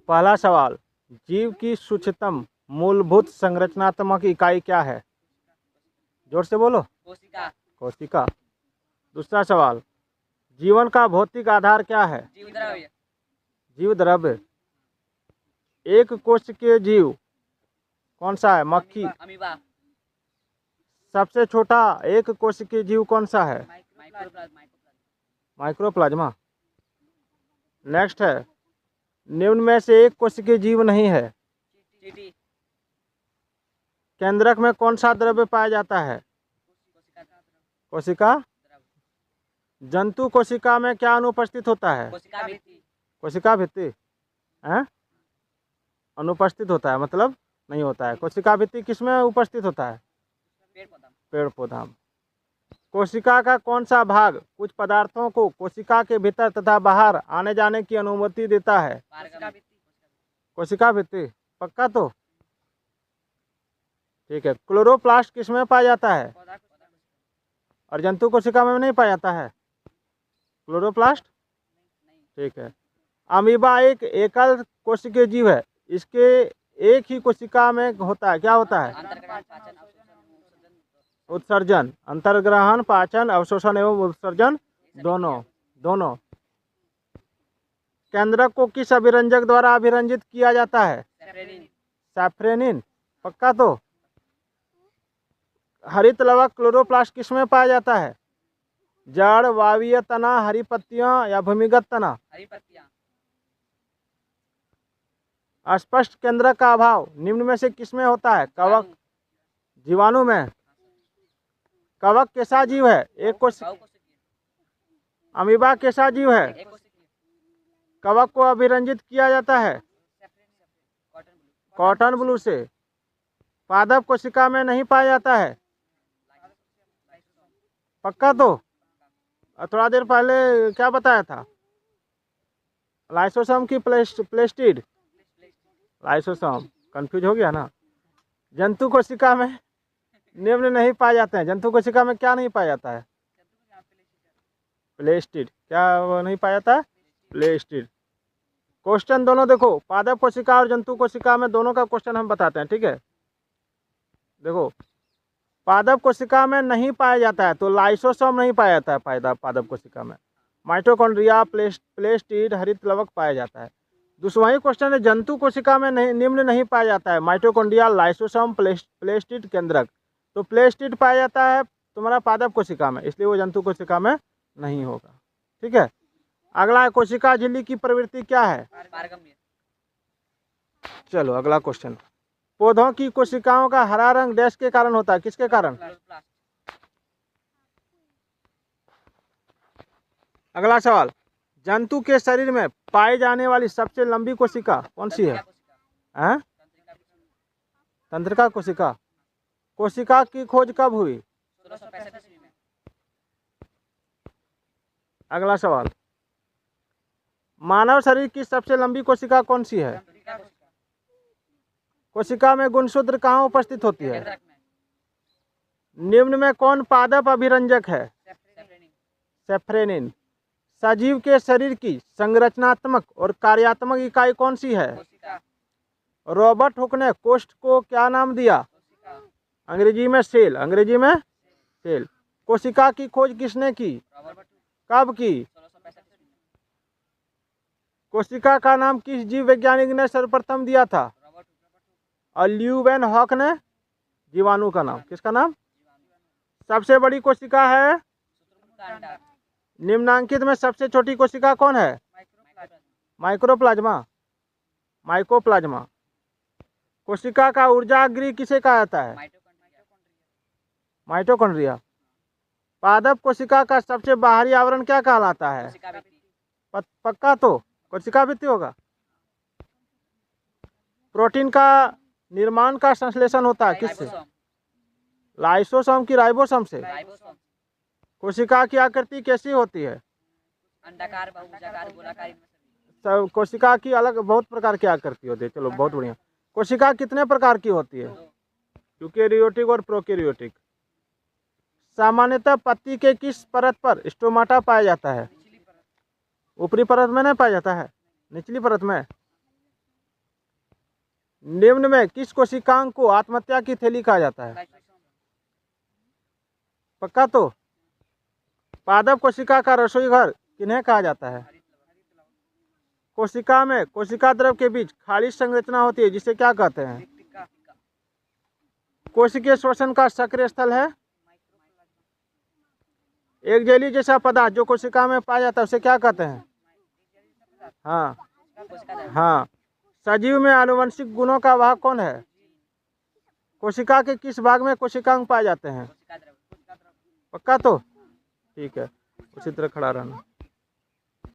पहला सवाल, जीव की सूक्ष्मतम मूलभूत संरचनात्मक इकाई क्या है? जोर से बोलो। कोशिका। कोशिका। दूसरा सवाल, जीवन का भौतिक आधार क्या है? जीवद्रव्य। जीव द्रव्य। एक कोश के जीव कौन सा है? मक्खी। अमीबा। सबसे छोटा एक कोश के जीव कौन सा है? माइक्रोप्लाज्मा। माइक्रोप्लाज्मा। नेक्स्ट है, निम्न में से एक कोश के जीव नहीं है। चींटी। केंद्रक में कौन सा द्रव्य पाया जाता है? कोशिका। जंतु कोशिका में क्या अनुपस्थित होता है? कोशिका भित्ति। कोशिका भित्ति है, अनुपस्थित होता है, मतलब नहीं होता है। कोशिका भित्ति किसमें उपस्थित होता है? पेड़ पौधा। पेड़ पौधा में। कोशिका का कौन सा भाग कुछ पदार्थों को कोशिका के भीतर तथा बाहर आने जाने की अनुमति देता है? कोशिका भित्ति। कोशिका भित्ति। पक्का तो? ठीक है। क्लोरोप्लास्ट किसमें पाया जाता है? और जंतु कोशिका में नहीं पाया जाता है क्लोरोप्लास्ट? ठीक है। अमीबा एक एकल कोशिकीय जीव है, इसके एक ही कोशिका में होता है, क्या होता है? अंतर्ग्रहण, पाचन, अवशोषण, उत्सर्जन। अंतर्ग्रहण, पाचन, अवशोषण एवं उत्सर्जन दोनों। केंद्रक को किस अभिरंजक द्वारा अभिरंजित किया जाता है? सेफ्रेनिन। सैफ्रेनिन। पक्का तो? हरित लवक क्लोरोप्लास्ट किसमें पाया जाता है? जड़, वायवीय तना, हरी पत्तियां या भूमिगत तना? हरी पत्तियां। अस्पष्ट केंद्रक का अभाव निम्न में से किसमें होता है? कवक। जीवाणु में। कवक कैसा जीव है? एक कोशिकीय। अमीबा कैसा जीव है? एक कोशिकीय। कवक को अभिरंजित किया जाता है कॉटन ब्लू से। पादप कोशिका में नहीं पाया जाता है। पक्का तो? थोड़ा देर पहले क्या बताया था? लाइसोसोम की प्लेस्टिड। लाइसोसोम कंफ्यूज हो गया ना। जंतु कोशिका में निम्न नहीं पाए जाते हैं। जंतु कोशिका में क्या नहीं पाया जाता है? प्लेस्टिड। क्या वो नहीं पाया जाता है? प्लेस्टिड। क्वेश्चन दोनों देखो, पादप कोशिका और जंतु कोशिका में दोनों का क्वेश्चन हम बताते हैं, ठीक है? देखो, पादप कोशिका में नहीं पाया जाता है तो लाइसोसोम नहीं पाया जाता है पादप कोशिका में। माइटोकॉन्ड्रिया, प्लेस्टिड, हरित लवक पाया जाता है। दूसरा ही क्वेश्चन है, जंतु कोशिका में निम्न नहीं पाया जाता है। माइटोकॉन्ड्रिया, लाइसोसोम, प्लेस्टिड, केंद्रक। तो प्लेस्टिड पाया जाता है तुम्हारा पादप कोशिका में, इसलिए वो जंतु कोशिका में नहीं होगा। ठीक है। अगला, कोशिका झिल्ली की प्रवृत्ति क्या है? पारगम्य। चलो अगला क्वेश्चन, पौधों की कोशिकाओं का हरा रंग डैश के कारण होता है? किसके कारण? अगला सवाल, जंतु के शरीर में पाई जाने वाली सबसे लंबी कोशिका कौन सी है? हैं? तंत्रिका कोशिका। कोशिका की खोज कब हुई? 1665 ईस्वी में। अगला सवाल, मानव शरीर की सबसे लंबी कोशिका कौन सी है? कोशिका में गुणसूत्र कहाँ उपस्थित होती है? केंद्रक में। निम्न में कौन पादप अभिरंजक है? सेफ्रेनिन। सेफ्रेनिन। सजीव के शरीर की संरचनात्मक और कार्यात्मक इकाई कौन सी है? कोशिका। रॉबर्ट हुक ने कोष्ठ को क्या नाम दिया? कोशिका। अंग्रेजी में सेल। अंग्रेजी में सेल। कोशिका की खोज किसने की? रॉबर्ट। कब की? 1665 ईस्वी में। कोशिका का नाम किस जीव वैज्ञानिक ने सर्वप्रथम दिया था? रॉबर्ट। और ल्यूवेन हॉक ने जीवाणु का नाम। किसका नाम? सबसे बड़ी कोशिका है? अंडा। निम्नांकित में सबसे छोटी कोशिका कौन है? माइक्रोप्लाज्मा। माइकोप्लाज्मा। कोशिका का ऊर्जा गृह किसे कहा जाता है? माइटोकॉन्ड्रिया। पादप कोशिका का सबसे बाहरी आवरण क्या कहलाता है? कोशिका भित्ति। पक्का तो? कोशिका भित्ति होगा। प्रोटीन का निर्माण का संश्लेषण होता है किससे? राइबोसोम। लाइसोसोम की राइबोसोम से। राइबोसोम। कोशिका की आकृति कैसी होती है? अंडाकार, बहुभुजाकार, गोलाकार, इनमें से सब कोशिका की अलग बहुत प्रकार की आकृति होती है। चलो बहुत बढ़िया। कोशिका कितने प्रकार की होती है? यूकेरियोटिक और प्रोकैरियोटिक। सामान्यतः पत्ती के किस परत पर स्टोमाटा पाया जाता है? ऊपरी परत में नहीं पाया जाता है, निचली परत में। निम्न में किस कोशिकांग को आत्महत्या की थैली कहा जाता है? पक्का तो? पादप कोशिका का रसोई घर किन्हें कहा जाता है? कोशिका में कोशिका द्रव के बीच खालिज संरचना होती है जिसे क्या कहते हैं? कोशिकीय श्वसन का सक्रिय स्थल है? एक जेली जैसा पदार्थ जो कोशिका में पाया जाता है उसे क्या कहते हैं? हाँ हाँ। सजीव में आनुवंशिक गुणों का वाहक कौन है? कोशिका के किस भाग में कोशिकांग पाए जाते हैं? पक्का तो? ठीक है, उसी तरह खड़ा रहना।